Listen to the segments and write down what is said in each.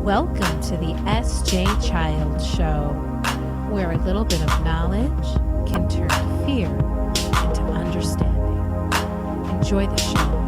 Welcome to the S.J. Child Show, where a little bit of knowledge can turn fear into understanding. Enjoy the show.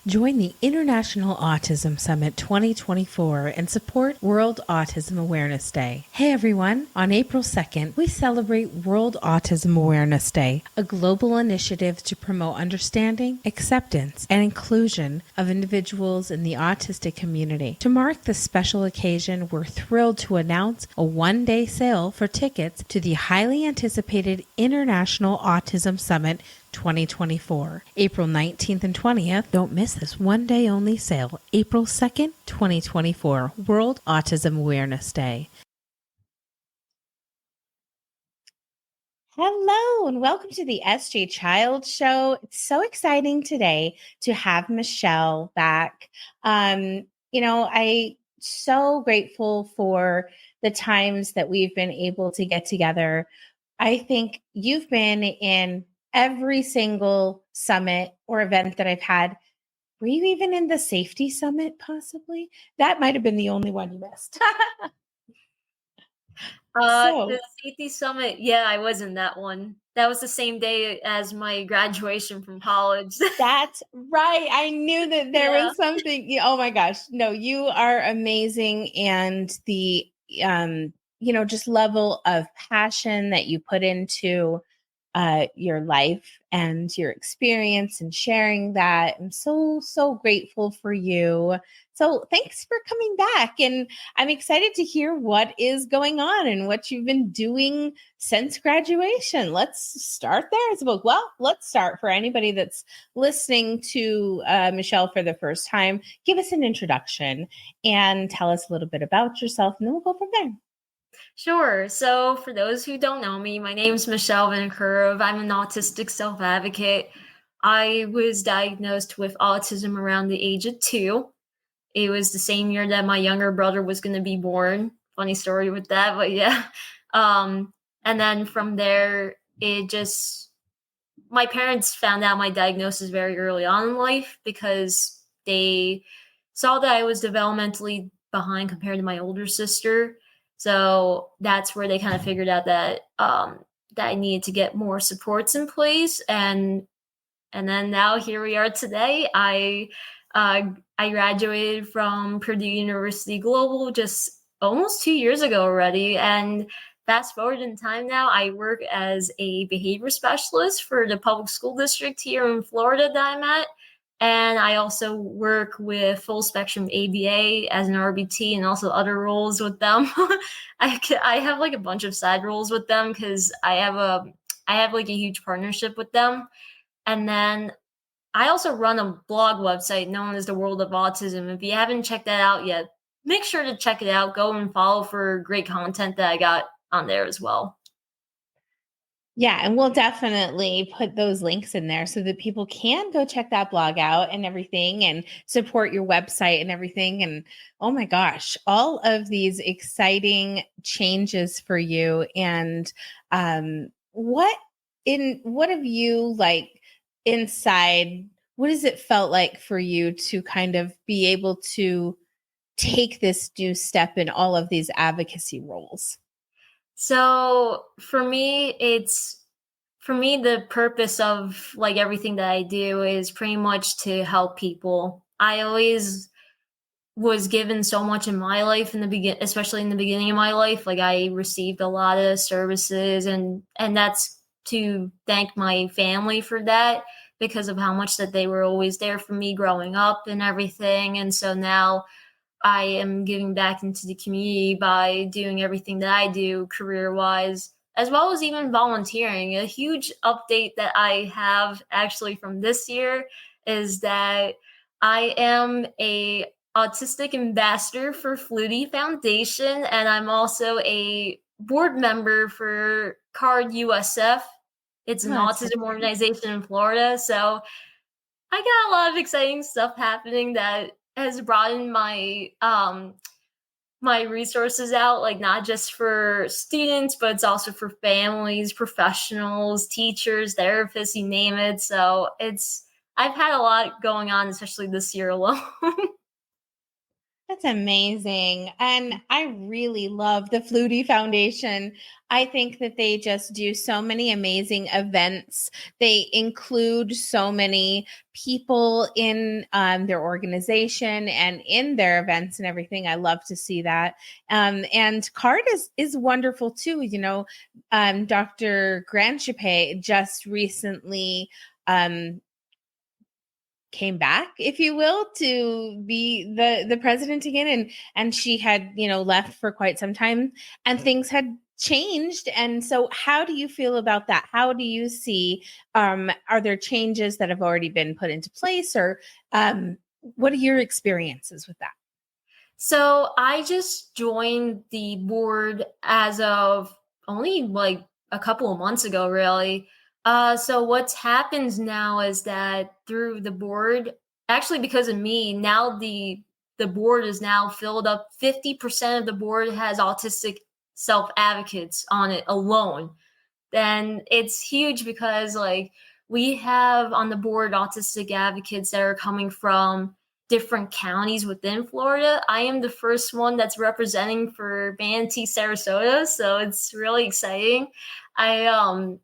Join the International Autism Summit 2024 and support World Autism Awareness Day. Hey everyone, on April 2nd, we celebrate World Autism Awareness Day, a global initiative to promote understanding, acceptance, and inclusion of individuals in the autistic community. To mark this special occasion, we're thrilled to announce a one-day sale for tickets to the highly anticipated International Autism Summit 2024, April 19th and 20th. Don't miss this one-day only sale, April 2nd, 2024, World Autism Awareness Day. Hello, and welcome to the SJ Child Show. It's so exciting today to have Michelle back. I'm so grateful for the times that we've been able to get together. I think you've been in every single summit or event that I've had. Were you even in the safety summit, possibly? That might have been the only one you missed. The safety summit, yeah, I was in that one. That was the same day as my graduation from college. That's right. I knew that there was something. Oh my gosh. No, you are amazing. And the, just level of passion that you put into your life and your experience and sharing that. I'm so grateful for you. So thanks for coming back. And I'm excited to hear what is going on and what you've been doing since graduation. Let's start there. Let's start for anybody that's listening to Michelle for the first time. Give us an introduction and tell us a little bit about yourself, and then we'll go from there. Sure. So for those who don't know me, my name is Michelle Vinokurov. I'm an autistic self-advocate. I was diagnosed with autism around the age of 2. It was the same year that my younger brother was going to be born. Funny story with that, but yeah. And then from there, my parents found out my diagnosis very early on in life because they saw that I was developmentally behind compared to my older sister. So that's where they kind of figured out that that I needed to get more supports in place, and then now here we are today. I graduated from Purdue University Global just almost 2 years ago already, and fast forward in time now, I work as a behavior specialist for the public school district here in Florida that I'm at. And I also work with Full Spectrum ABA as an RBT and also other roles with them. I have like a bunch of side roles with them because I have like a huge partnership with them. And then I also run a blog website known as the World of Autism. If you haven't checked that out yet, make sure to check it out. Go and follow for great content that I got on there as well. Yeah, and we'll definitely put those links in there so that people can go check that blog out and everything and support your website and everything. And oh my gosh, all of these exciting changes for you. And what have you like inside? What has it felt like for you to kind of be able to take this new step in all of these advocacy roles? So for me, the purpose of like everything that I do is pretty much to help people. I always was given so much in my life especially in the beginning of my life. Like I received a lot of services, and that's to thank my family for that because of how much that they were always there for me growing up and everything. And so now I am giving back into the community by doing everything that I do career-wise, as well as even volunteering. A huge update that I have actually from this year is that I am a autistic ambassador for Flutie Foundation, and I'm also a board member for CARD USF. It's an autism organization in Florida. So I got a lot of exciting stuff happening that has broadened my my resources out, like not just for students, but it's also for families, professionals, teachers, therapists, you name it. So I've had a lot going on, especially this year alone. That's amazing. And I really love the Flutie Foundation. I think that they just do so many amazing events. They include so many people in their organization and in their events and everything. I love to see that. And CARD is wonderful too. You know, Dr. Grandchape just recently came back, if you will, to be the president again, and she had, you know, left for quite some time, and things had changed. And so how do you feel about that? How do you see, are there changes that have already been put into place, or what are your experiences with that? So I just joined the board as of only like a couple of months ago, really. So what's happened now is that through the board, actually because of me, now the board is now filled up. 50% of the board has autistic self-advocates on it alone. Then it's huge because like we have on the board autistic advocates that are coming from different counties within Florida. I am the first one that's representing for Manatee, Sarasota, so it's really exciting. I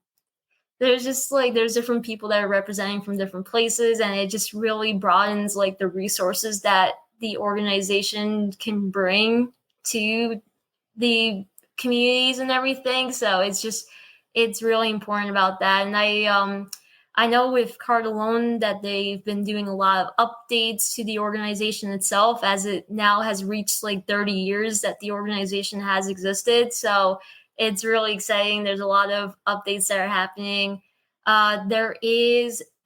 there's just like there's different people that are representing from different places, and it just really broadens like the resources that the organization can bring to the communities and everything. So it's really important about that. And I know with Card Alone that they've been doing a lot of updates to the organization itself, as it now has reached like 30 years that the organization has existed. So it's really exciting. There's a lot of updates that are happening. There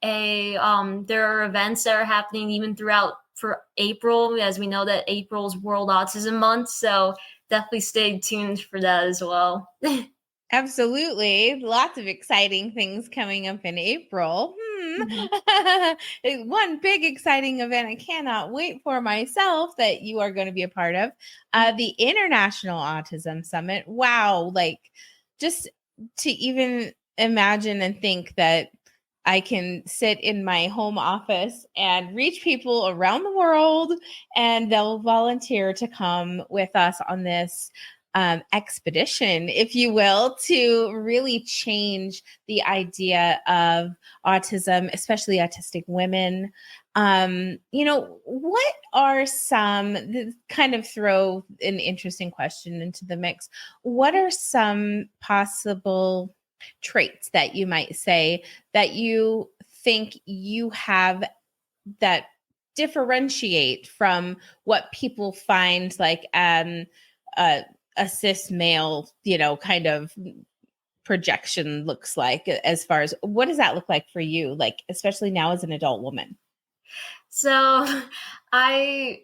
are events that are happening even throughout for April, as we know that April's World Autism Month. So definitely stay tuned for that as well. Absolutely. Lots of exciting things coming up in April. One big exciting event I cannot wait for myself that you are going to be a part of, the International Autism Summit. Wow. Like, just to even imagine and think that I can sit in my home office and reach people around the world, and they'll volunteer to come with us on this expedition, if you will, to really change the idea of autism, especially autistic women. You know, what are some, kind of throw an interesting question into the mix? What are some possible traits that you might say that you think you have that differentiate from what people find like a cis male, you know, kind of projection looks like? As far as what does that look like for you, like especially now as an adult woman? So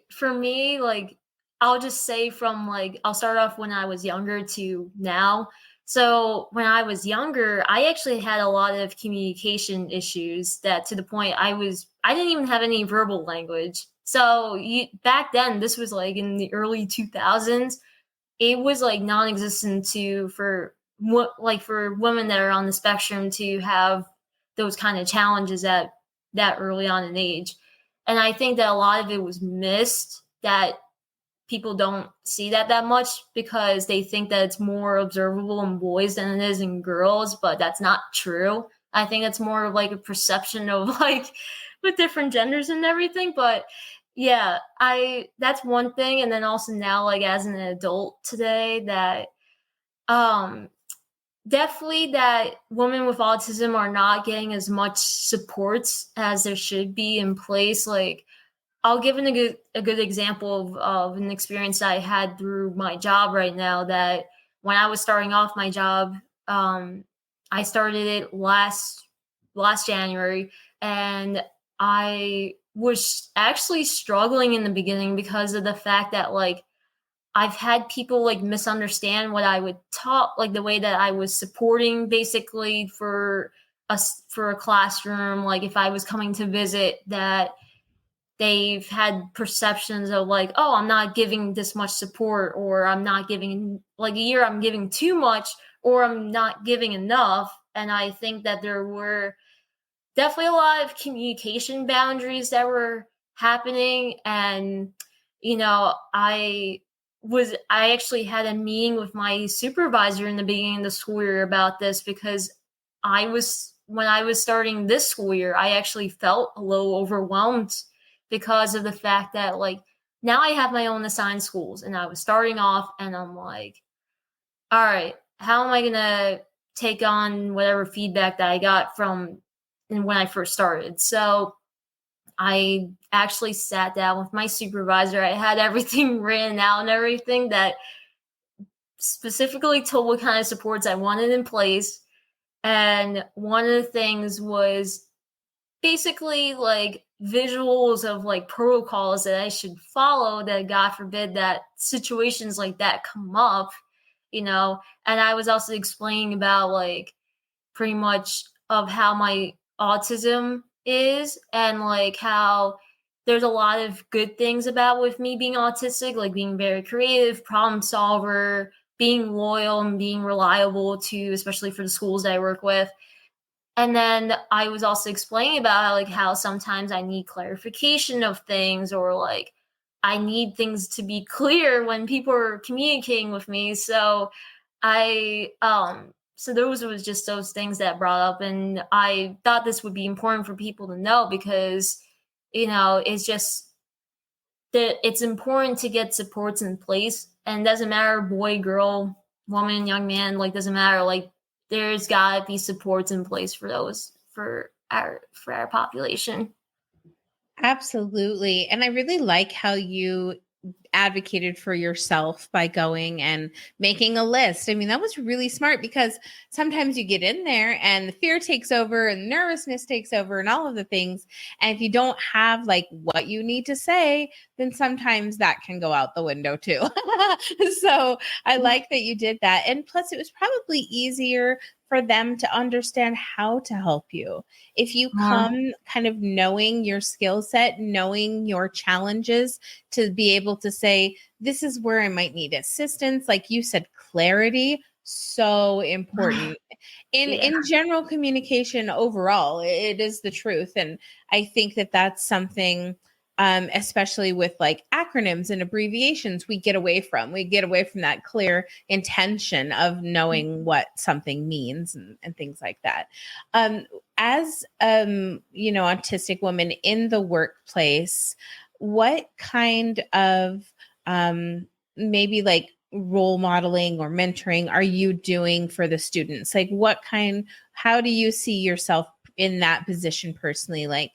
for me, like, I'll just say from like, I'll start off when I was younger to now. So when I was younger, I actually had a lot of communication issues that to the point I didn't even have any verbal language. So back then, this was like in the early 2000s, it was like non-existent for women that are on the spectrum to have those kind of challenges at that early on in age. And I think that a lot of it was missed, that people don't see that much because they think that it's more observable in boys than it is in girls, but that's not true. I think it's more of like a perception of like with different genders and everything. But yeah, that's one thing. And then also now, like as an adult today, that definitely that women with autism are not getting as much supports as there should be in place. Like, I'll give a good example of an experience I had through my job right now. That when I was starting off my job, I started it last January, and I was actually struggling in the beginning because of the fact that like I've had people like misunderstand what I would talk, like the way that I was supporting basically for a classroom. Like if I was coming to visit, that they've had perceptions of like, oh, I'm not giving this much support, or I'm not giving, like a year I'm giving too much, or I'm not giving enough. And I think that there were definitely a lot of communication boundaries that were happening. And, I actually had a meeting with my supervisor in the beginning of the school year about this, because when I was starting this school year, I actually felt a little overwhelmed because of the fact that, like, now I have my own assigned schools, and I was starting off, and I'm like, all right, how am I going to take on whatever feedback that I got from when I first started? So I actually sat down with my supervisor. I had everything written out and everything that specifically told what kind of supports I wanted in place. And one of the things was basically like visuals of like protocols that I should follow, that God forbid that situations like that come up, and I was also explaining about like pretty much of how my autism is, and like how there's a lot of good things about with me being autistic, like being very creative, problem solver, being loyal, and being reliable to, especially for the schools that I work with. And then I was also explaining about like how sometimes I need clarification of things, or like I need things to be clear when people are communicating with me. So so those was just those things that brought up, and I thought this would be important for people to know, because it's just that it's important to get supports in place, and it doesn't matter boy, girl, woman, young man, like doesn't matter, like there's gotta be supports in place for those, for our population. Absolutely. And I really like how you advocated for yourself by going and making a list. I mean, that was really smart, because sometimes you get in there and the fear takes over and nervousness takes over and all of the things. And if you don't have like what you need to say, then sometimes that can go out the window too. So I like that you did that. And plus, it was probably easier for them to understand how to help you. If you come kind of knowing your skill set, knowing your challenges, to be able to say, this is where I might need assistance. Like you said, clarity, so important. In general communication overall, it is the truth. And I think that that's something, especially with like acronyms and abbreviations, we get away from that clear intention of knowing what something means, and things like that. As autistic woman in the workplace, what kind of maybe like role modeling or mentoring are you doing for the students? Like how do you see yourself in that position personally, like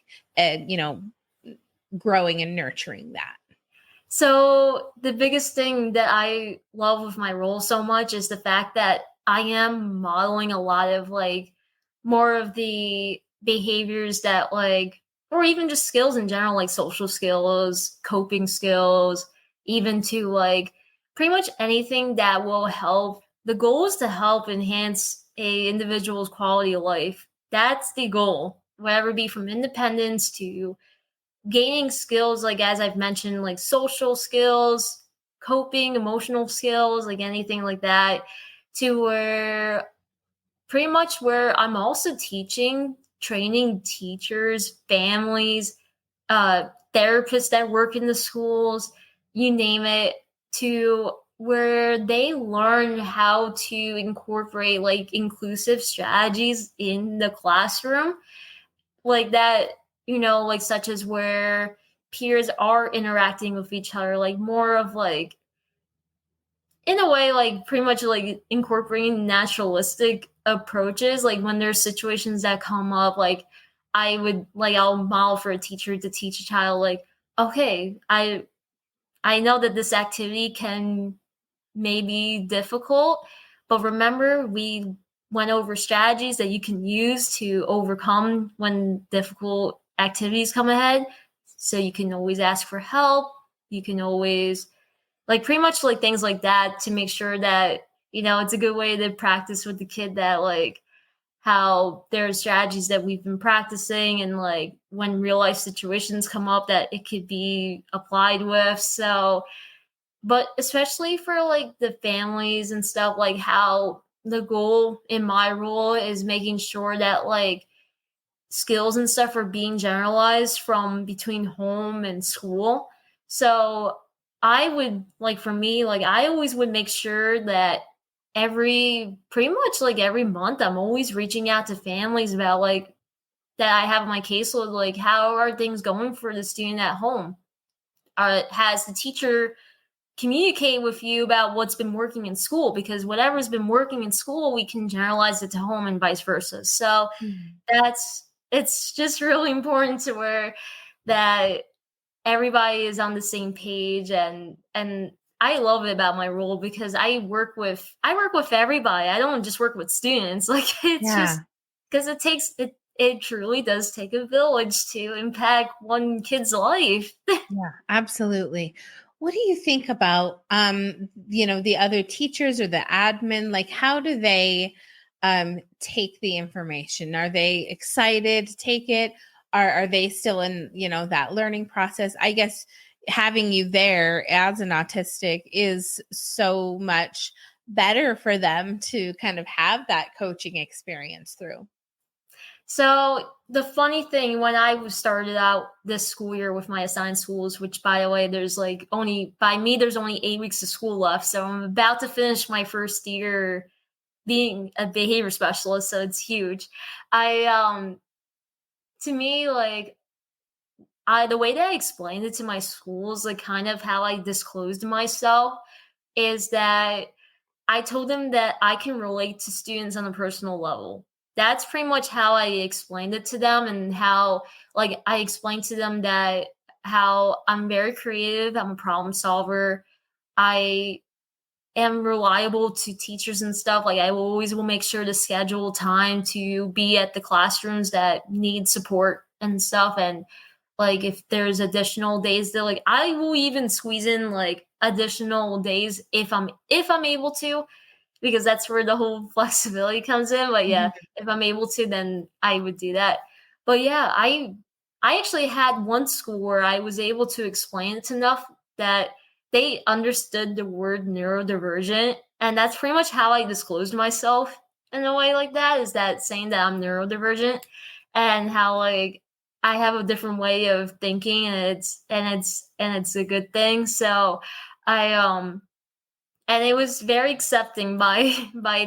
growing and nurturing that? So the biggest thing that I love with my role so much is the fact that I am modeling a lot of like more of the behaviors that like, or even just skills in general, like social skills, coping skills, even to like pretty much anything that will help. The goal is to help enhance a individual's quality of life. That's the goal, whether it be from independence to gaining skills, like as I've mentioned, like social skills, coping, emotional skills, like anything like that, to where pretty much where I'm also training teachers, families, therapists that work in the schools, you name it, to where they learn how to incorporate like inclusive strategies in the classroom, like that, like such as where peers are interacting with each other, like more of like, in a way, like pretty much like incorporating naturalistic approaches, like when there's situations that come up, like I'll model for a teacher to teach a child, like, okay, I know that this activity can may be difficult, but remember we went over strategies that you can use to overcome when difficult activities come ahead. So you can always ask for help. You can always, like, pretty much like things like that, to make sure that, it's a good way to practice with the kid that like how there's strategies that we've been practicing, and like when real life situations come up that it could be applied with. So, but especially for like the families and stuff, like how the goal in my role is making sure that like skills and stuff are being generalized from between home and school. So I would like, for me, like I always would make sure that pretty much like every month I'm always reaching out to families about like that I have on my caseload, like how are things going for the student at home? Has the teacher communicate with you about what's been working in school? Because whatever's been working in school, we can generalize it to home and vice versa. So it's just really important to where that everybody is on the same page, and I love it about my role because I work with everybody. I don't just work with students. Like it's just because it truly does take a village to impact one kid's life. Yeah, absolutely. What do you think about the other teachers or the admin? Like, how do they take the information? Are they excited to take it? Are they still in, that learning process? I guess having you there as an autistic is so much better for them to kind of have that coaching experience through. So the funny thing, when I started out this school year with my assigned schools, which by the way, there's only 8 weeks of school left. So I'm about to finish my first year being a behavior specialist. So it's huge. To me, like the way that I explained it to my schools, like kind of how I disclosed myself, is that I told them that I can relate to students on a personal level. That's pretty much how I explained it to them, and how like I explained to them that how I'm very creative, I'm a problem solver, I am reliable to teachers and stuff. Like I always will make sure to schedule time to be at the classrooms that need support and stuff. And like if there's additional days that like I will even squeeze in like additional days if I'm able to, because that's where the whole flexibility comes in. But yeah, if I'm able to, then I would do that. But yeah, I actually had one school where I was able to explain it enough that they understood the word neurodivergent. And that's pretty much how I disclosed myself in a way like that, is that saying that I'm neurodivergent, and how like I have a different way of thinking, and it's a good thing. So I and it was very accepting by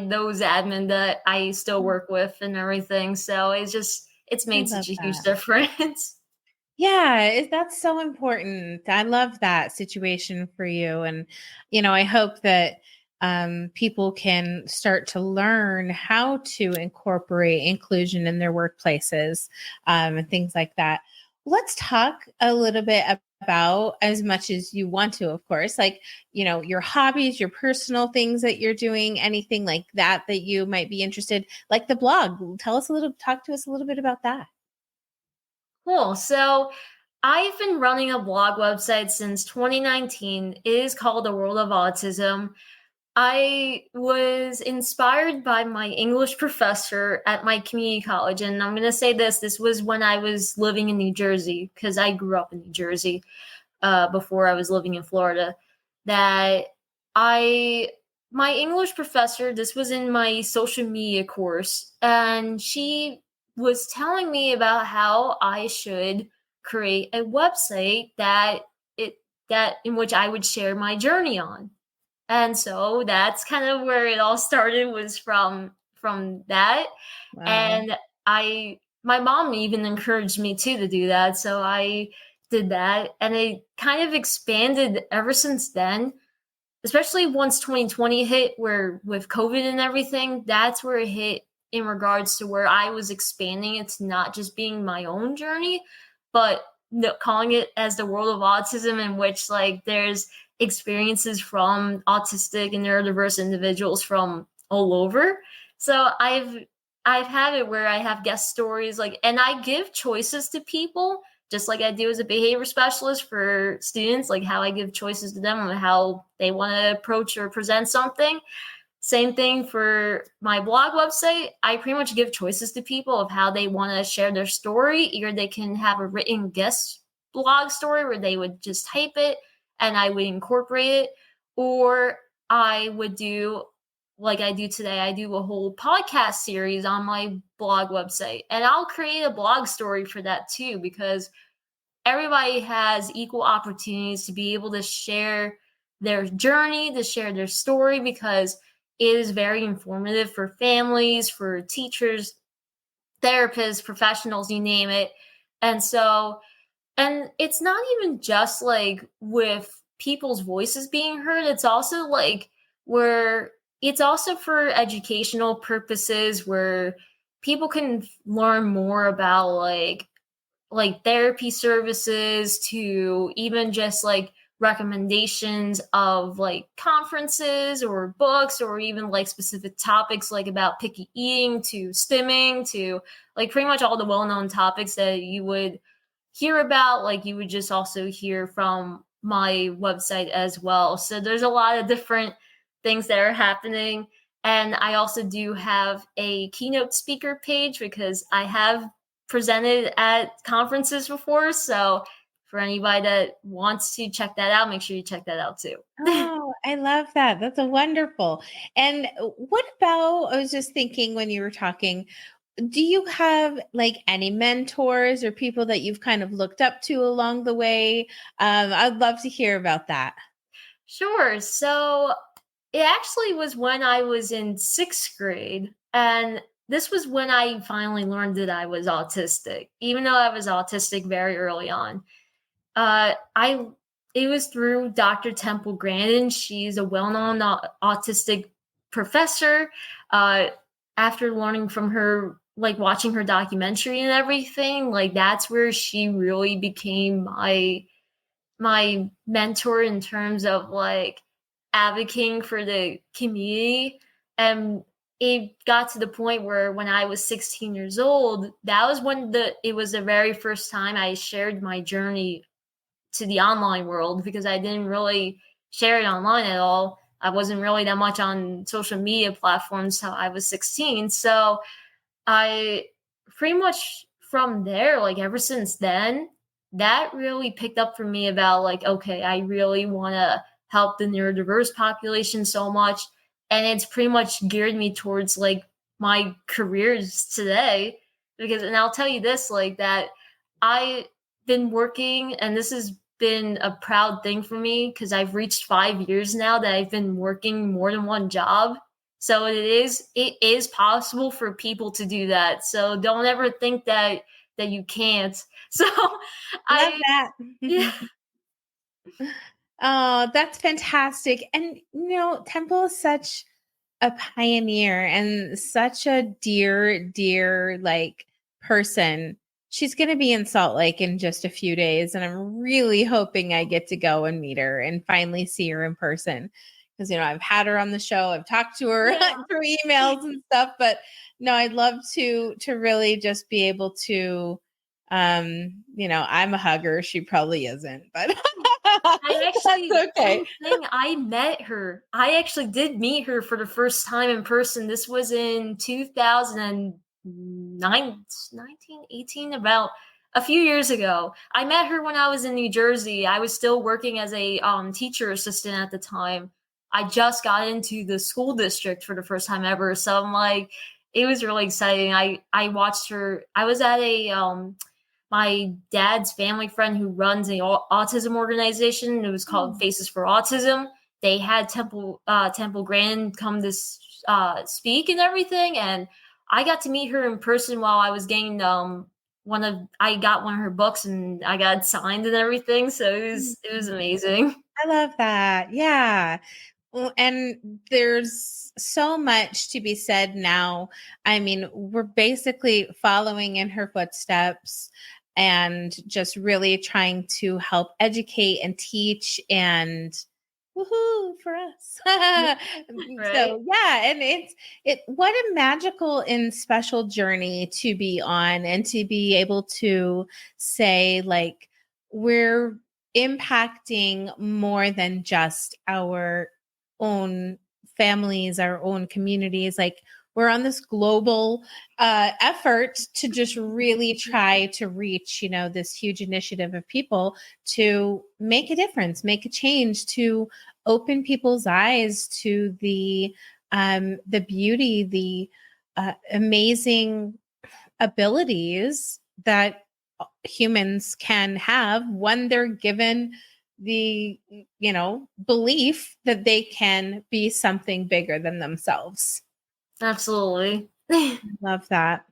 those admin that I still work with and everything. So it's I made love such a huge that. difference. Yeah, that's so important. I love that situation for you. And, I hope that people can start to learn how to incorporate inclusion in their workplaces and things like that. Let's talk a little bit about, as much as you want to, of course, like, your hobbies, your personal things that you're doing, anything like that you might be interested, like the blog. Talk to us a little bit about that. Cool. So I've been running a blog website since 2019. It is called the World of Autism. I was inspired by my English professor at my community college. And I'm going to say this was when I was living in New Jersey, because I grew up in New Jersey before I was living in Florida, that my English professor, this was in my social media course, and she was telling me about how I should create a website that in which I would share my journey on. And so that's kind of where it all started, was from that. Wow. And my mom even encouraged me too to do that. So I did that, and it kind of expanded ever since then, especially once 2020 hit, where with COVID and everything, that's where it hit in regards to where I was expanding it to not just being my own journey, but calling it as the World of Autism, in which like there's experiences from autistic and neurodiverse individuals from all over. So I've had it where I have guest stories, like, and I give choices to people, just like I do as a behavior specialist for students, like how I give choices to them on how they want to approach or present something. Same thing for my blog website. I pretty much give choices to people of how they want to share their story. Either they can have a written guest blog story where they would just type it and I would incorporate it, or I would do like I do today. I do a whole podcast series on my blog website, and I'll create a blog story for that too, because everybody has equal opportunities to be able to share their journey, to share their story, because it is very informative for families, for teachers, therapists, professionals, you name it. And so, and it's not even just like with people's voices being heard, it's also like where it's also for educational purposes where people can learn more about like therapy services to even just like recommendations of like conferences or books or even like specific topics like about picky eating to stimming to like pretty much all the well-known topics that you would hear about, like you would just also hear from my website as well. So there's a lot of different things that are happening. And I also do have a keynote speaker page because I have presented at conferences before. So for anybody that wants to check that out, make sure you check that out too. Oh, I love that. That's a wonderful. And what about, I was just thinking when you were talking, do you have like any mentors or people that you've kind of looked up to along the way? I'd love to hear about that. Sure. So it actually was when I was in sixth grade. And this was when I finally learned that I was autistic, even though I was autistic very early on. I It was through Dr. Temple Grandin. She's a well-known autistic professor. After learning from her, like watching her documentary and everything, like that's where she really became my mentor in terms of like advocating for the community. And it got to the point where when I was 16 years old, that was when it was the very first time I shared my journey to the online world, because I didn't really share it online at all. I wasn't really that much on social media platforms till I was 16. So I pretty much from there, like ever since then, that really picked up for me about like, okay, I really want to help the neurodiverse population so much. And it's pretty much geared me towards like my careers today. Because, and I'll tell you this, like that I've been working, and this has been a proud thing for me because I've reached 5 years now that I've been working more than one job. So it is possible for people to do that. So don't ever think that you can't. So Love I that. yeah. Oh, that's fantastic. And Temple is such a pioneer and such a dear, dear like person. She's going to be in Salt Lake in just a few days, and I'm really hoping I get to go and meet her and finally see her in person. Because I've had her on the show, I've talked to her Yeah. through emails and stuff, but no, I'd love to really just be able to. I'm a hugger. She probably isn't, but I actually, that's okay. same thing. I met her. I actually did meet her for the first time in person. This was in 2009, 19, 18, about a few years ago. I met her when I was in New Jersey. I was still working as a teacher assistant at the time. I just got into the school district for the first time ever. So I'm like, it was really exciting. I watched her. I was at a my dad's family friend who runs an autism organization. It was called Faces for Autism. They had Temple Grandin come to speak and everything, and I got to meet her in person while I was getting I got one of her books and I got signed and everything. So it was amazing. I love that. Yeah. Well, and there's so much to be said now. I mean, we're basically following in her footsteps and just really trying to help educate and teach and woohoo for us. Right. So yeah, and what a magical and special journey to be on and to be able to say like we're impacting more than just our own families, our own communities. Like, we're on this global effort to just really try to reach, this huge initiative of people to make a difference, make a change, to open people's eyes to the beauty, the amazing abilities that humans can have when they're given the belief that they can be something bigger than themselves. Absolutely. Love that.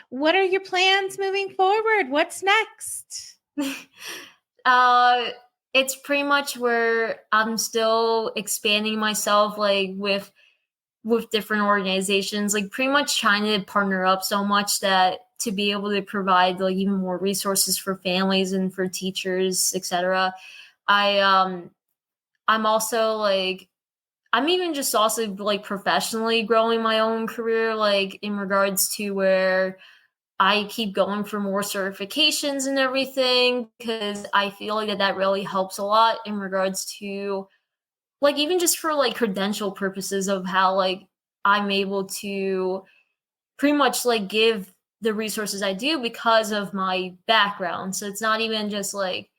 What are your plans moving forward? What's next? It's pretty much where I'm still expanding myself, like with different organizations, like pretty much trying to partner up so much that to be able to provide like even more resources for families and for teachers, etc. I'm also like, I'm even just also like professionally growing my own career, like in regards to where I keep going for more certifications and everything, because I feel like that really helps a lot in regards to like even just for like credential purposes of how like I'm able to pretty much like give the resources I do because of my background. So it's not even just like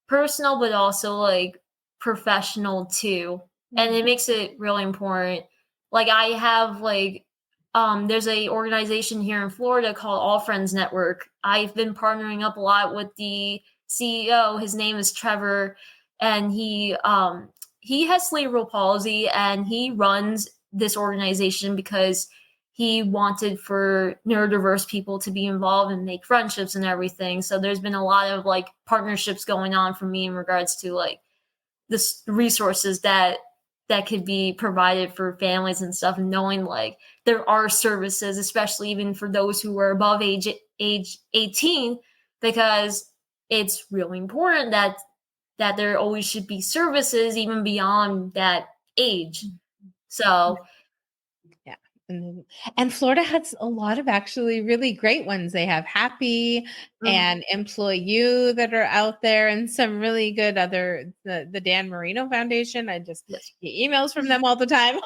personal, but also like professional too. And it makes it really important. Like I have like there's a organization here in Florida called All Friends Network. I've been partnering up a lot with the CEO. His name is Trevor, and he has cerebral palsy, and he runs this organization because he wanted for neurodiverse people to be involved and make friendships and everything. So there's been a lot of like partnerships going on for me in regards to like this resources that could be provided for families and stuff, and knowing like there are services, especially even for those who are above age 18, because it's really important that there always should be services even beyond that age. So yeah. And Florida has a lot of actually really great ones. They have Happy and Employ You that are out there, and some really good other, the Dan Marino Foundation. I just get emails from them all the time.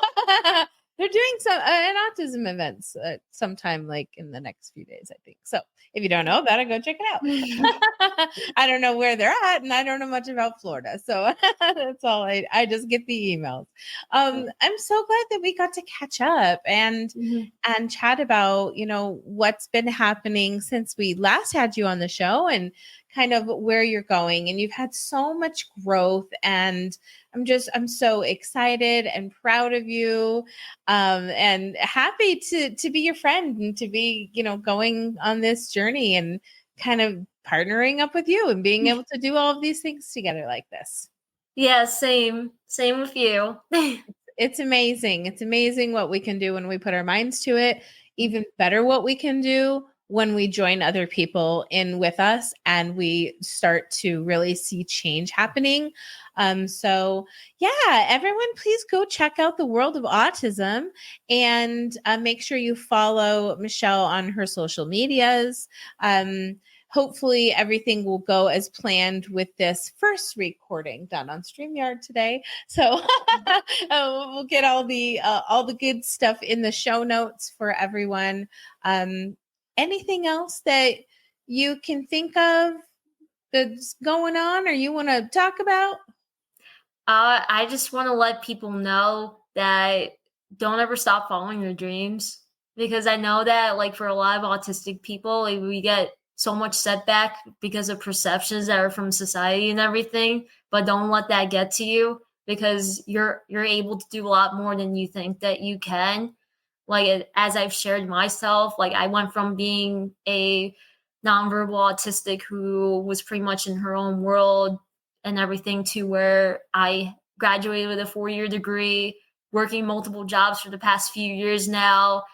They're doing some an autism events sometime like in the next few days, I think. So if you don't know about it, go check it out. I don't know where they're at, and I don't know much about Florida. So that's all I just get the emails. I'm so glad that we got to catch up and chat about, what's been happening since we last had you on the show and kind of where you're going. And you've had so much growth, and I'm so excited and proud of you, and happy to be your friend and to be, going on this journey and kind of partnering up with you and being able to do all of these things together like this. Yeah, same with you. It's amazing. It's amazing what we can do when we put our minds to it. Even better what we can do when we join other people in with us and we start to really see change happening. So yeah, everyone, please go check out the World of Autism and make sure you follow Michelle on her social medias. Hopefully everything will go as planned with this first recording done on StreamYard today. So we'll get all the good stuff in the show notes for everyone. Anything else that you can think of that's going on or you want to talk about? I just want to let people know that don't ever stop following your dreams, because I know that like for a lot of autistic people, like, we get so much setback because of perceptions that are from society and everything, but don't let that get to you, because you're able to do a lot more than you think that you can. Like, as I've shared myself, like I went from being a nonverbal autistic who was pretty much in her own world and everything to where I graduated with a 4-year degree, working multiple jobs for the past few years now,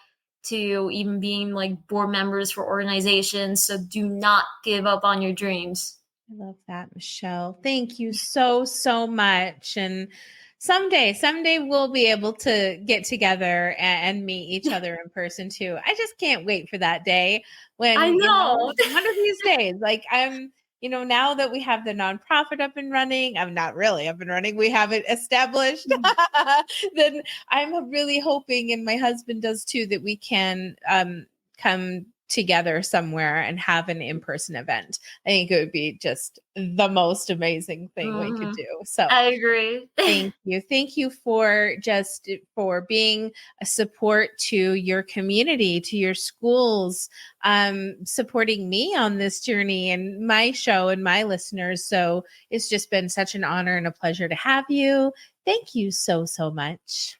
to even being like board members for organizations. So do not give up on your dreams. I love that, Michelle. Thank you so, so much. And someday we'll be able to get together and meet each other in person too. I just can't wait for that day when, I know. One of these days, like now that we have the nonprofit up and running, I'm not really up and running, we have it established, then I'm really hoping, and my husband does too, that we can come together somewhere and have an in-person event. I think it would be just the most amazing thing we could do. So I agree. thank you. Thank you for being a support to your community, to your schools, supporting me on this journey and my show and my listeners. So it's just been such an honor and a pleasure to have you. Thank you so, so much.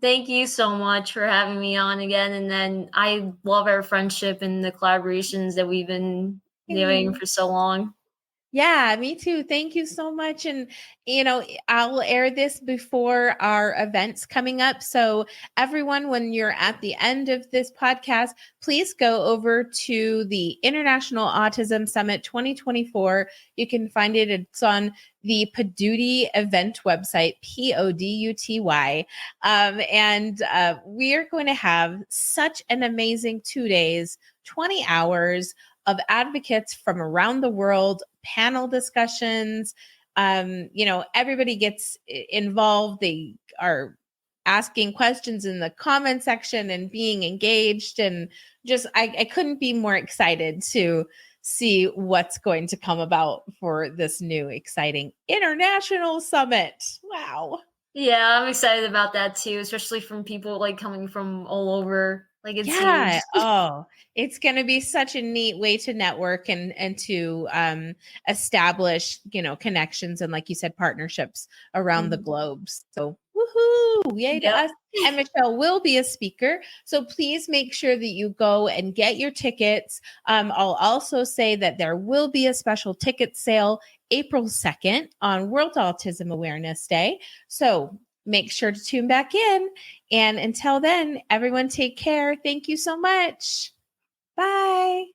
Thank you so much for having me on again. And then I love our friendship and the collaborations that we've been doing for so long. Yeah, me too. Thank you so much. And, I'll air this before our events coming up. So everyone, when you're at the end of this podcast, please go over to the International Autism Summit 2024. You can find it. It's on the Purdue event website, PODUTY. And we are going to have such an amazing 2 days, 20 hours of advocates from around the world, panel discussions. Everybody gets involved. They are asking questions in the comment section and being engaged. And just, I couldn't be more excited to see what's going to come about for this new exciting international summit. Wow. Yeah, I'm excited about that too, especially from people like coming from all over. Like it's huge. Oh, it's going to be such a neat way to network and to establish, connections and, like you said, partnerships around the globe. So woohoo, yay to us. And Michelle will be a speaker. So please make sure that you go and get your tickets. I'll also say that there will be a special ticket sale April 2nd on World Autism Awareness Day. So make sure to tune back in. And until then, everyone take care. Thank you so much. Bye.